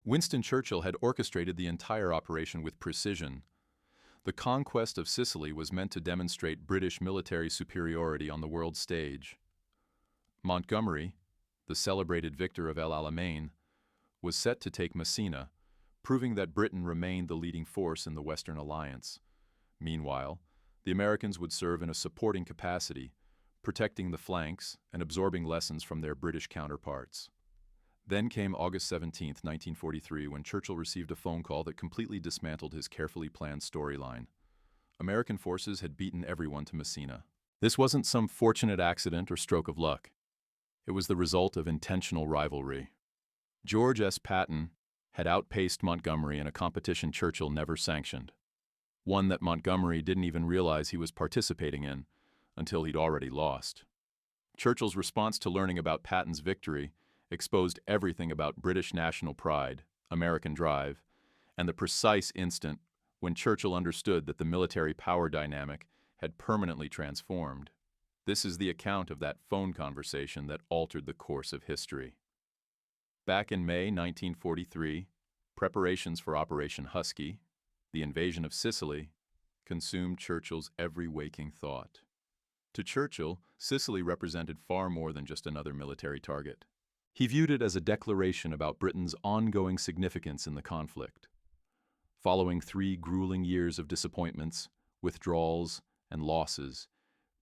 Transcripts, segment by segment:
Winston Churchill had orchestrated the entire operation with precision. The conquest of Sicily was meant to demonstrate British military superiority on the world stage. Montgomery, the celebrated victor of El Alamein, was set to take Messina, proving that Britain remained the leading force in the Western Alliance. Meanwhile, the Americans would serve in a supporting capacity, protecting the flanks and absorbing lessons from their British counterparts. Then came August 17, 1943, when Churchill received a phone call that completely dismantled his carefully planned storyline. American forces had beaten everyone to Messina. This wasn't some fortunate accident or stroke of luck. It was the result of intentional rivalry. George S. Patton had outpaced Montgomery in a competition Churchill never sanctioned, one that Montgomery didn't even realize he was participating in until he'd already lost. Churchill's response to learning about Patton's victory exposed everything about British national pride, American drive, and the precise instant when Churchill understood that the military power dynamic had permanently transformed. This is the account of that phone conversation that altered the course of history. Back in May 1943, preparations for Operation Husky, the invasion of Sicily, consumed Churchill's every waking thought. To Churchill, Sicily represented far more than just another military target. He viewed it as a declaration about Britain's ongoing significance in the conflict. Following 3 grueling years of disappointments, withdrawals, and losses,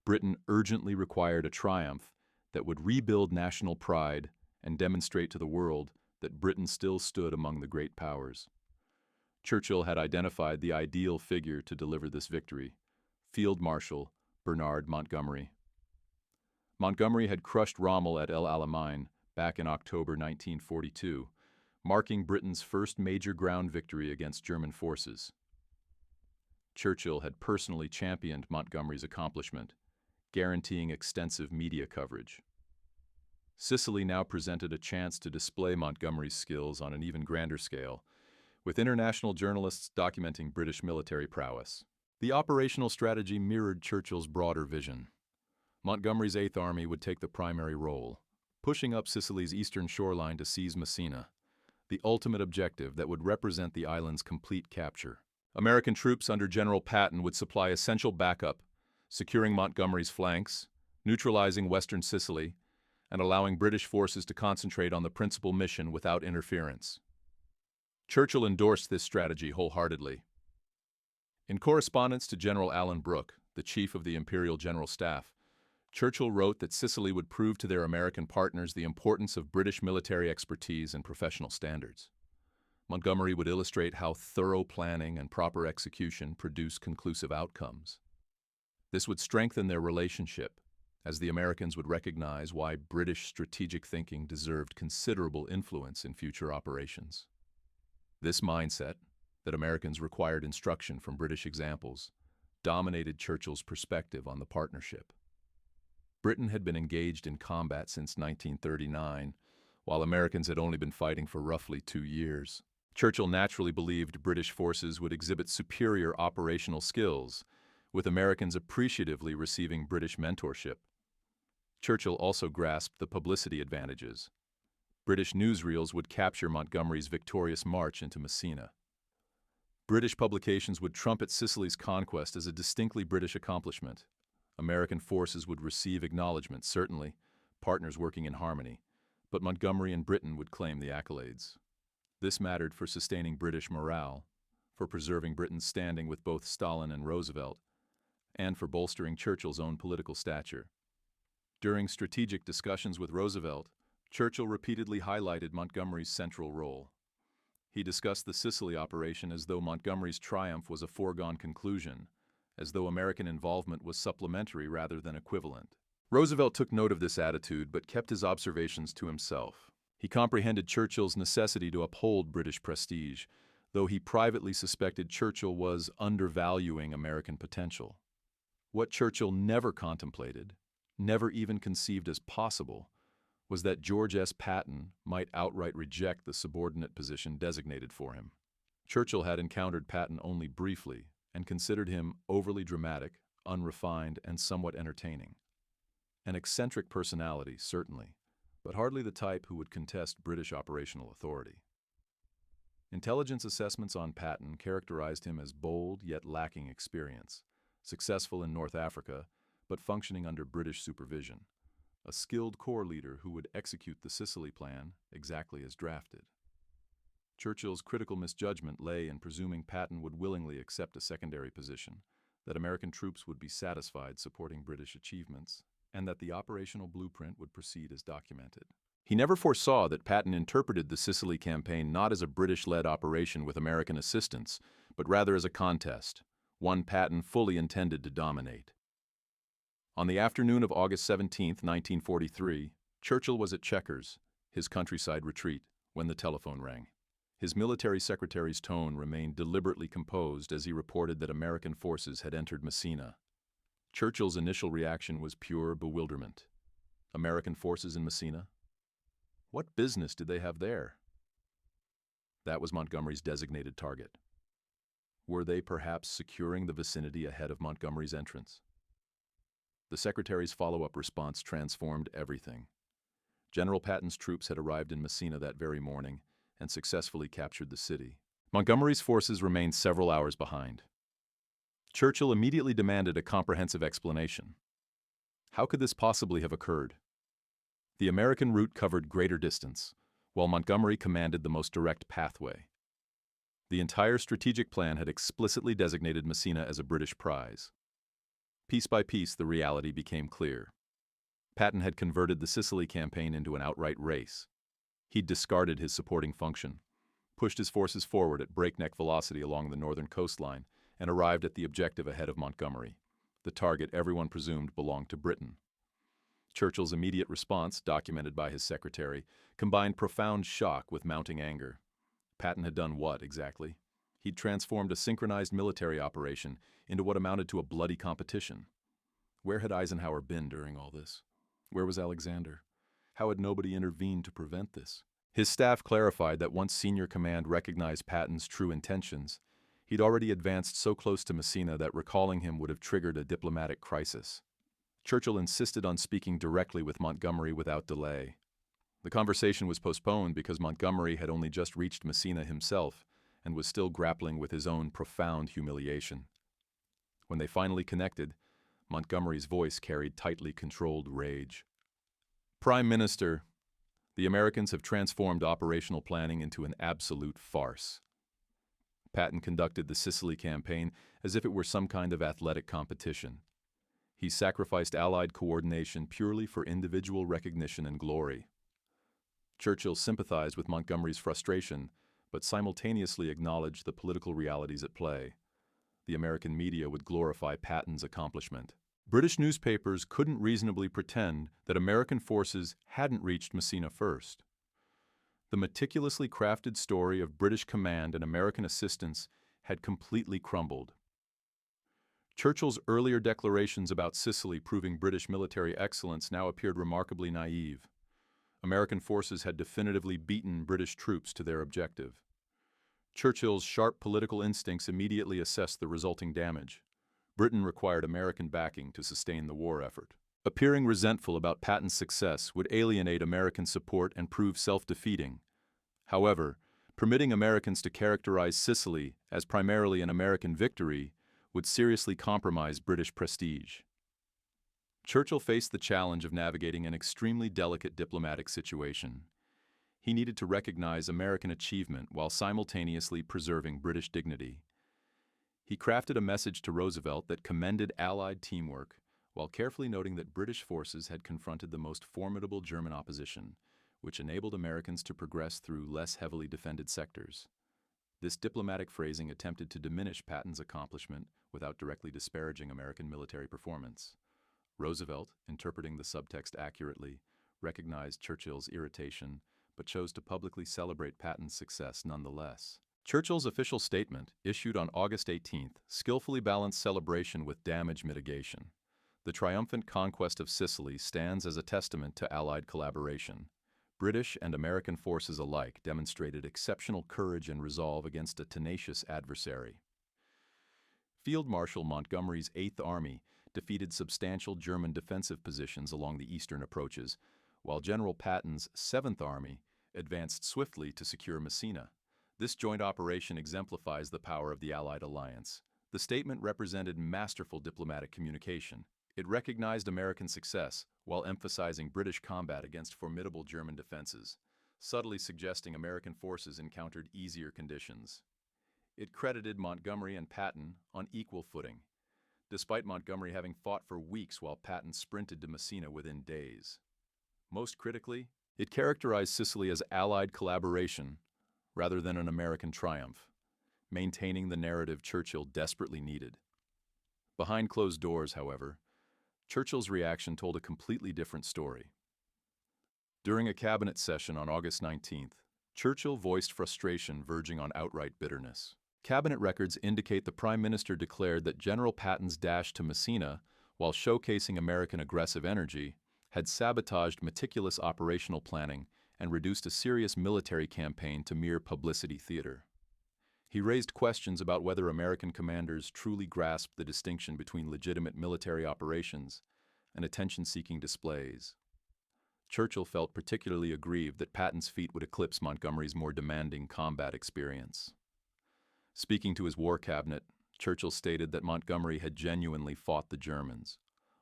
Britain urgently required a triumph that would rebuild national pride and demonstrate to the world that Britain still stood among the great powers. Churchill had identified the ideal figure to deliver this victory: Field Marshal Bernard Montgomery. Montgomery had crushed Rommel at El Alamein back in October 1942, marking Britain's first major ground victory against German forces. Churchill had personally championed Montgomery's accomplishment, guaranteeing extensive media coverage. Sicily now presented a chance to display Montgomery's skills on an even grander scale, with international journalists documenting British military prowess. The operational strategy mirrored Churchill's broader vision. Montgomery's Eighth Army would take the primary role, pushing up Sicily's eastern shoreline to seize Messina, the ultimate objective that would represent the island's complete capture. American troops under General Patton would supply essential backup, securing Montgomery's flanks, neutralizing western Sicily, and allowing British forces to concentrate on the principal mission without interference. Churchill endorsed this strategy wholeheartedly. In correspondence to General Alan Brooke, the chief of the Imperial General Staff, Churchill wrote that Sicily would prove to their American partners the importance of British military expertise and professional standards. Montgomery would illustrate how thorough planning and proper execution produce conclusive outcomes. This would strengthen their relationship, as the Americans would recognize why British strategic thinking deserved considerable influence in future operations. This mindset, that Americans required instruction from British examples, dominated Churchill's perspective on the partnership. Britain had been engaged in combat since 1939, while Americans had only been fighting for roughly 2 years. Churchill naturally believed British forces would exhibit superior operational skills, with Americans appreciatively receiving British mentorship. Churchill also grasped the publicity advantages. British newsreels would capture Montgomery's victorious march into Messina. British publications would trumpet Sicily's conquest as a distinctly British accomplishment. American forces would receive acknowledgement, certainly, partners working in harmony, but Montgomery and Britain would claim the accolades. This mattered for sustaining British morale, for preserving Britain's standing with both Stalin and Roosevelt, and for bolstering Churchill's own political stature. During strategic discussions with Roosevelt, Churchill repeatedly highlighted Montgomery's central role. He discussed the Sicily operation as though Montgomery's triumph was a foregone conclusion, as though American involvement was supplementary rather than equivalent. Roosevelt took note of this attitude but kept his observations to himself. He comprehended Churchill's necessity to uphold British prestige, though he privately suspected Churchill was undervaluing American potential. What Churchill never contemplated, never even conceived as possible, was that George S. Patton might outright reject the subordinate position designated for him. Churchill had encountered Patton only briefly and considered him overly dramatic, unrefined, and somewhat entertaining. An eccentric personality, certainly, but hardly the type who would contest British operational authority. Intelligence assessments on Patton characterized him as bold yet lacking experience, successful in North Africa, but functioning under British supervision, a skilled corps leader who would execute the Sicily plan exactly as drafted. Churchill's critical misjudgment lay in presuming Patton would willingly accept a secondary position, that American troops would be satisfied supporting British achievements, and that the operational blueprint would proceed as documented. He never foresaw that Patton interpreted the Sicily campaign not as a British-led operation with American assistance, but rather as a contest, one Patton fully intended to dominate. On the afternoon of August 17, 1943, Churchill was at Chequers, his countryside retreat, when the telephone rang. His military secretary's tone remained deliberately composed as he reported that American forces had entered Messina. Churchill's initial reaction was pure bewilderment. American forces in Messina? What business did they have there? That was Montgomery's designated target. Were they perhaps securing the vicinity ahead of Montgomery's entrance? The secretary's follow-up response transformed everything. General Patton's troops had arrived in Messina that very morning and successfully captured the city. Montgomery's forces remained several hours behind. Churchill immediately demanded a comprehensive explanation. How could this possibly have occurred? The American route covered greater distance, while Montgomery commanded the most direct pathway. The entire strategic plan had explicitly designated Messina as a British prize. Piece by piece, the reality became clear. Patton had converted the Sicily campaign into an outright race. He'd discarded his supporting function, pushed his forces forward at breakneck velocity along the northern coastline, and arrived at the objective ahead of Montgomery, the target everyone presumed belonged to Britain. Churchill's immediate response, documented by his secretary, combined profound shock with mounting anger. Patton had done what, exactly? He'd transformed a synchronized military operation into what amounted to a bloody competition. Where had Eisenhower been during all this? Where was Alexander? How had nobody intervened to prevent this? His staff clarified that once senior command recognized Patton's true intentions, he'd already advanced so close to Messina that recalling him would have triggered a diplomatic crisis. Churchill insisted on speaking directly with Montgomery without delay. The conversation was postponed because Montgomery had only just reached Messina himself and was still grappling with his own profound humiliation. When they finally connected, Montgomery's voice carried tightly controlled rage. Prime Minister, the Americans have transformed operational planning into an absolute farce. Patton conducted the Sicily campaign as if it were some kind of athletic competition. He sacrificed Allied coordination purely for individual recognition and glory. Churchill sympathized with Montgomery's frustration, but simultaneously acknowledged the political realities at play. The American media would glorify Patton's accomplishment. British newspapers couldn't reasonably pretend that American forces hadn't reached Messina first. The meticulously crafted story of British command and American assistance had completely crumbled. Churchill's earlier declarations about Sicily proving British military excellence now appeared remarkably naive. American forces had definitively beaten British troops to their objective. Churchill's sharp political instincts immediately assessed the resulting damage. Britain required American backing to sustain the war effort. Appearing resentful about Patton's success would alienate American support and prove self-defeating. However, permitting Americans to characterize Sicily as primarily an American victory would seriously compromise British prestige. Churchill faced the challenge of navigating an extremely delicate diplomatic situation. He needed to recognize American achievement while simultaneously preserving British dignity. He crafted a message to Roosevelt that commended Allied teamwork, while carefully noting that British forces had confronted the most formidable German opposition, which enabled Americans to progress through less heavily defended sectors. This diplomatic phrasing attempted to diminish Patton's accomplishment without directly disparaging American military performance. Roosevelt, interpreting the subtext accurately, recognized Churchill's irritation, but chose to publicly celebrate Patton's success nonetheless. Churchill's official statement, issued on August 18th, skillfully balanced celebration with damage mitigation. The triumphant conquest of Sicily stands as a testament to Allied collaboration. British and American forces alike demonstrated exceptional courage and resolve against a tenacious adversary. Field Marshal Montgomery's 8th Army defeated substantial German defensive positions along the eastern approaches, while General Patton's 7th Army advanced swiftly to secure Messina, This joint operation exemplifies the power of the Allied alliance. The statement represented masterful diplomatic communication. It recognized American success while emphasizing British combat against formidable German defenses, subtly suggesting American forces encountered easier conditions. It credited Montgomery and Patton on equal footing, despite Montgomery having fought for weeks while Patton sprinted to Messina within days. Most critically, it characterized Sicily as Allied collaboration rather than an American triumph, maintaining the narrative Churchill desperately needed. Behind closed doors, however, Churchill's reaction told a completely different story. During a cabinet session on August 19th, Churchill voiced frustration verging on outright bitterness. Cabinet records indicate the Prime Minister declared that General Patton's dash to Messina, while showcasing American aggressive energy, had sabotaged meticulous operational planning and reduced a serious military campaign to mere publicity theater. He raised questions about whether American commanders truly grasped the distinction between legitimate military operations and attention-seeking displays. Churchill felt particularly aggrieved that Patton's feat would eclipse Montgomery's more demanding combat experience. Speaking to his war cabinet, Churchill stated that Montgomery had genuinely fought the Germans,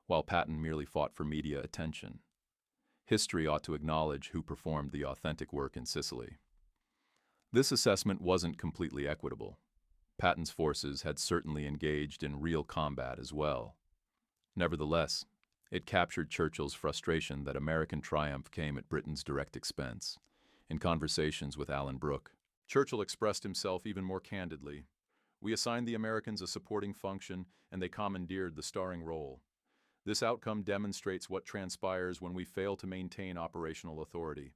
while Patton merely fought for media attention. History ought to acknowledge who performed the authentic work in Sicily. This assessment wasn't completely equitable. Patton's forces had certainly engaged in real combat as well. Nevertheless, it captured Churchill's frustration that American triumph came at Britain's direct expense. In conversations with Alan Brooke, Churchill expressed himself even more candidly. "We assigned the Americans a supporting function, and they commandeered the starring role. This outcome demonstrates what transpires when we fail to maintain operational authority.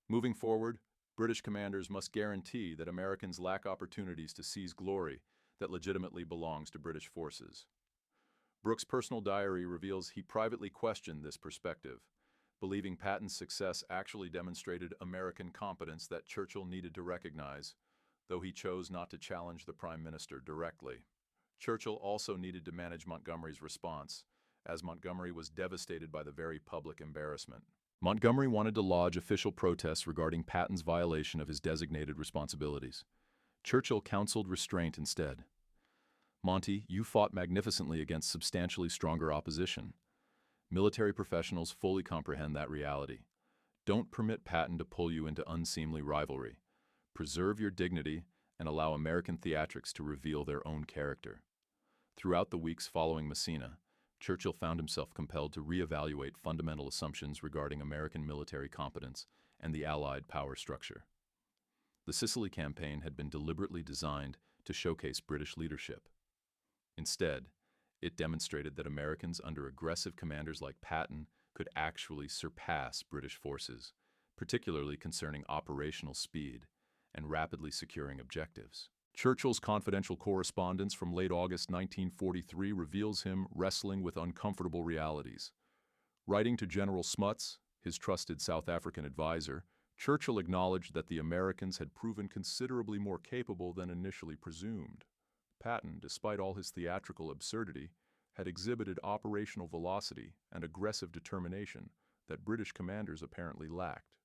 Moving forward, British commanders must guarantee that Americans lack opportunities to seize glory that legitimately belongs to British forces." Brooke's personal diary reveals he privately questioned this perspective, believing Patton's success actually demonstrated American competence that Churchill needed to recognize, though he chose not to challenge the Prime Minister directly. Churchill also needed to manage Montgomery's response, as Montgomery was devastated by the very public embarrassment. Montgomery wanted to lodge official protests regarding Patton's violation of his designated responsibilities. Churchill counseled restraint instead. "Monty, you fought magnificently against substantially stronger opposition. Military professionals fully comprehend that reality. Don't permit Patton to pull you into unseemly rivalry. Preserve your dignity and allow American theatrics to reveal their own character." Throughout the weeks following Messina, Churchill found himself compelled to reevaluate fundamental assumptions regarding American military competence and the Allied power structure. The Sicily campaign had been deliberately designed to showcase British leadership. Instead, it demonstrated that Americans under aggressive commanders like Patton could actually surpass British forces, particularly concerning operational speed and rapidly securing objectives. Churchill's confidential correspondence from late August 1943 reveals him wrestling with uncomfortable realities. Writing to General Smuts, his trusted South African advisor, Churchill acknowledged that the Americans had proven considerably more capable than initially presumed. Patton, despite all his theatrical absurdity, had exhibited operational velocity and aggressive determination that British commanders apparently lacked.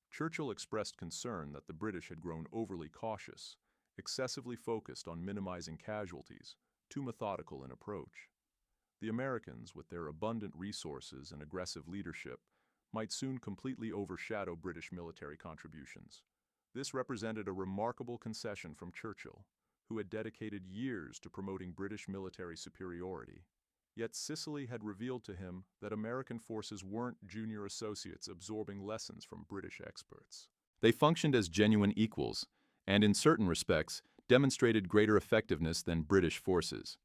Churchill expressed concern that the British had grown overly cautious, excessively focused on minimizing casualties, too methodical in approach. The Americans, with their abundant resources and aggressive leadership, might soon completely overshadow British military contributions. This represented a remarkable concession from Churchill, who had dedicated years to promoting British military superiority. Yet Sicily had revealed to him that American forces weren't junior associates absorbing lessons from British experts. They functioned as genuine equals, and in certain respects, demonstrated greater effectiveness than British forces.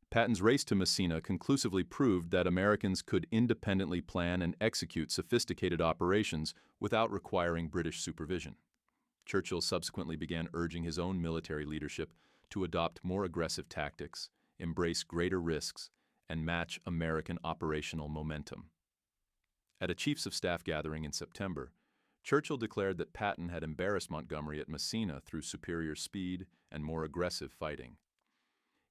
Patton's race to Messina conclusively proved that Americans could independently plan and execute sophisticated operations without requiring British supervision. Churchill subsequently began urging his own military leadership to adopt more aggressive tactics, embrace greater risks, and match American operational momentum. At a Chiefs of Staff gathering in September, Churchill declared that Patton had embarrassed Montgomery at Messina through superior speed and more aggressive fighting.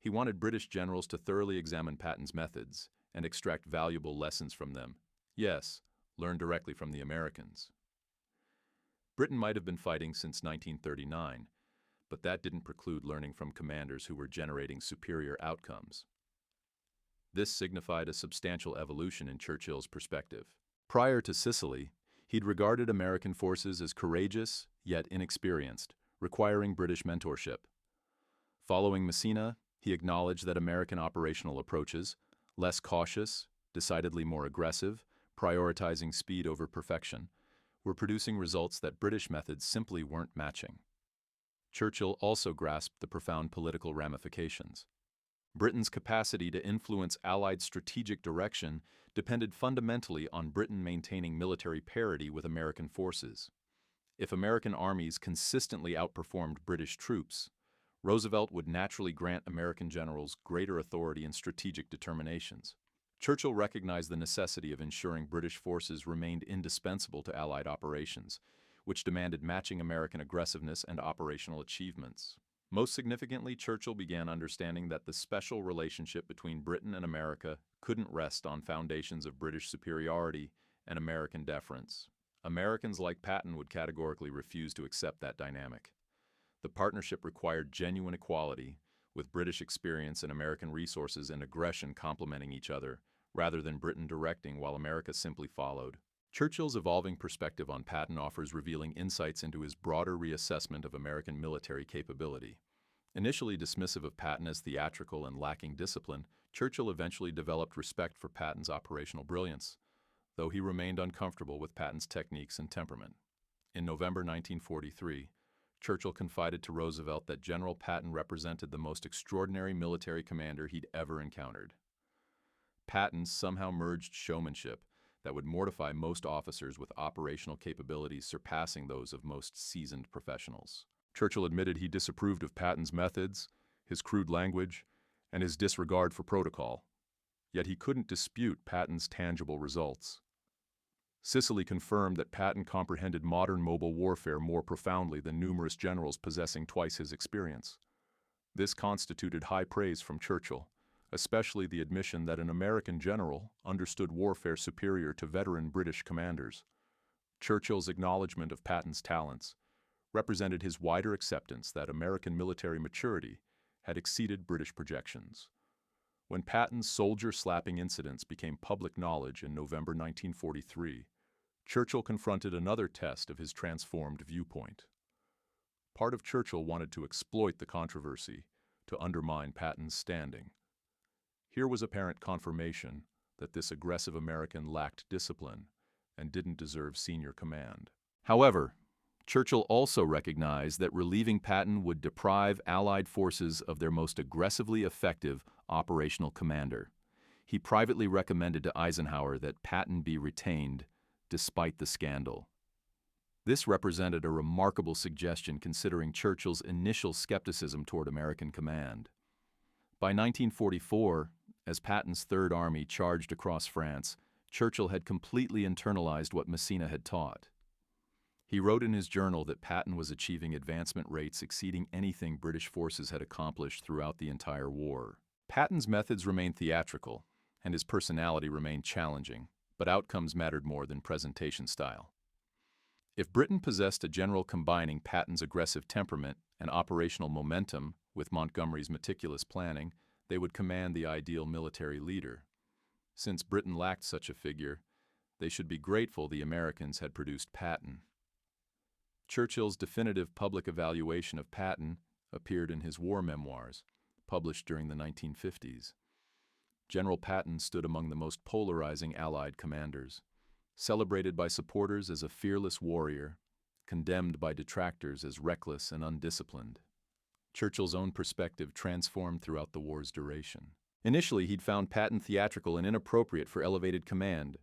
He wanted British generals to thoroughly examine Patton's methods and extract valuable lessons from them. Yes, learn directly from the Americans. Britain might have been fighting since 1939, but that didn't preclude learning from commanders who were generating superior outcomes. This signified a substantial evolution in Churchill's perspective. Prior to Sicily, he'd regarded American forces as courageous, yet inexperienced, requiring British mentorship. Following Messina, he acknowledged that American operational approaches, less cautious, decidedly more aggressive, prioritizing speed over perfection, were producing results that British methods simply weren't matching. Churchill also grasped the profound political ramifications. Britain's capacity to influence Allied strategic direction depended fundamentally on Britain maintaining military parity with American forces. If American armies consistently outperformed British troops, Roosevelt would naturally grant American generals greater authority in strategic determinations. Churchill recognized the necessity of ensuring British forces remained indispensable to Allied operations, which demanded matching American aggressiveness and operational achievements. Most significantly, Churchill began understanding that the special relationship between Britain and America couldn't rest on foundations of British superiority and American deference. Americans like Patton would categorically refuse to accept that dynamic. The partnership required genuine equality, with British experience and American resources and aggression complementing each other, rather than Britain directing while America simply followed. Churchill's evolving perspective on Patton offers revealing insights into his broader reassessment of American military capability. Initially dismissive of Patton as theatrical and lacking discipline, Churchill eventually developed respect for Patton's operational brilliance, though he remained uncomfortable with Patton's techniques and temperament. In November 1943, Churchill confided to Roosevelt that General Patton represented the most extraordinary military commander he'd ever encountered. Patton somehow merged showmanship that would mortify most officers with operational capabilities surpassing those of most seasoned professionals. Churchill admitted he disapproved of Patton's methods, his crude language, and his disregard for protocol. Yet he couldn't dispute Patton's tangible results. Sicily confirmed that Patton comprehended modern mobile warfare more profoundly than numerous generals possessing twice his experience. This constituted high praise from Churchill, especially the admission that an American general understood warfare superior to veteran British commanders. Churchill's acknowledgement of Patton's talents represented his wider acceptance that American military maturity had exceeded British projections. When Patton's soldier-slapping incidents became public knowledge in November 1943, Churchill confronted another test of his transformed viewpoint. Part of Churchill wanted to exploit the controversy to undermine Patton's standing. Here was apparent confirmation that this aggressive American lacked discipline and didn't deserve senior command. However, Churchill also recognized that relieving Patton would deprive Allied forces of their most aggressively effective operational commander. He privately recommended to Eisenhower that Patton be retained despite the scandal. This represented a remarkable suggestion considering Churchill's initial skepticism toward American command. By 1944, as Patton's Third Army charged across France, Churchill had completely internalized what Messina had taught. He wrote in his journal that Patton was achieving advancement rates exceeding anything British forces had accomplished throughout the entire war. Patton's methods remained theatrical, and his personality remained challenging, but outcomes mattered more than presentation style. If Britain possessed a general combining Patton's aggressive temperament and operational momentum with Montgomery's meticulous planning, they would command the ideal military leader. Since Britain lacked such a figure, they should be grateful the Americans had produced Patton. Churchill's definitive public evaluation of Patton appeared in his war memoirs, published during the 1950s. General Patton stood among the most polarizing Allied commanders, celebrated by supporters as a fearless warrior, condemned by detractors as reckless and undisciplined. Churchill's own perspective transformed throughout the war's duration. Initially, he'd found Patton theatrical and inappropriate for elevated command.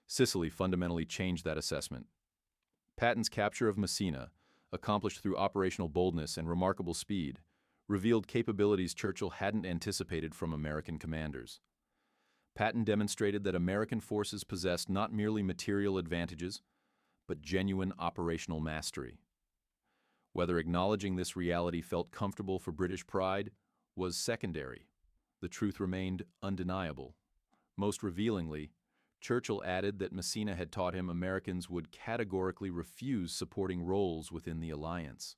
Sicily fundamentally changed that assessment. Patton's capture of Messina, accomplished through operational boldness and remarkable speed, revealed capabilities Churchill hadn't anticipated from American commanders. Patton demonstrated that American forces possessed not merely material advantages, but genuine operational mastery. Whether acknowledging this reality felt comfortable for British pride was secondary. The truth remained undeniable. Most revealingly, Churchill added that Messina had taught him Americans would categorically refuse supporting roles within the alliance.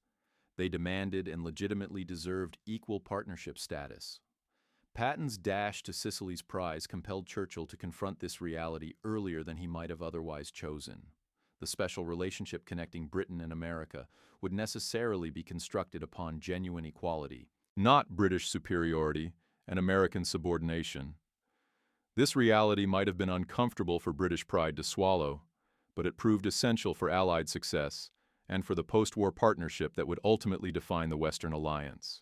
They demanded and legitimately deserved equal partnership status. Patton's dash to Sicily's prize compelled Churchill to confront this reality earlier than he might have otherwise chosen. The special relationship connecting Britain and America would necessarily be constructed upon genuine equality, not British superiority and American subordination. This reality might have been uncomfortable for British pride to swallow, but it proved essential for Allied success and for the post-war partnership that would ultimately define the Western Alliance.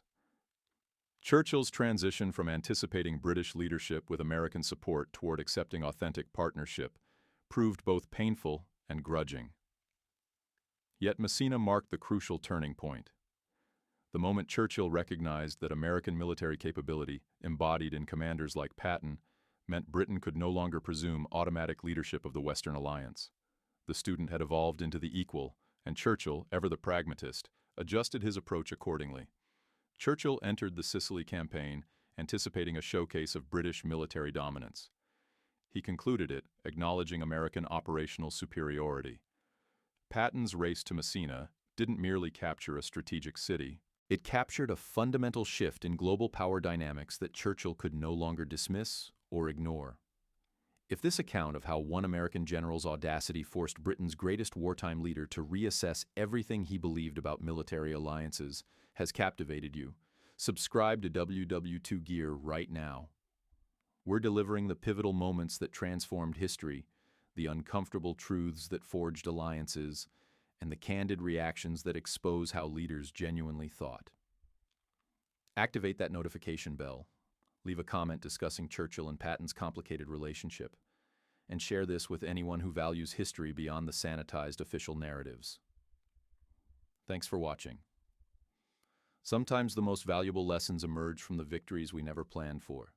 Churchill's transition from anticipating British leadership with American support toward accepting authentic partnership proved both painful and grudging. Yet Messina marked the crucial turning point. The moment Churchill recognized that American military capability, embodied in commanders like Patton, meant Britain could no longer presume automatic leadership of the Western Alliance. The student had evolved into the equal, and Churchill, ever the pragmatist, adjusted his approach accordingly. Churchill entered the Sicily campaign anticipating a showcase of British military dominance. He concluded it, acknowledging American operational superiority. Patton's race to Messina didn't merely capture a strategic city. It captured a fundamental shift in global power dynamics that Churchill could no longer dismiss or ignore. If this account of how one American general's audacity forced Britain's greatest wartime leader to reassess everything he believed about military alliances has captivated you, subscribe to WW2 Gear right now. We're delivering the pivotal moments that transformed history, the uncomfortable truths that forged alliances, and the candid reactions that expose how leaders genuinely thought. Activate that notification bell. Leave a comment discussing Churchill and Patton's complicated relationship, and share this with anyone who values history beyond the sanitized official narratives. Thanks for watching. Sometimes the most valuable lessons emerge from the victories we never planned for.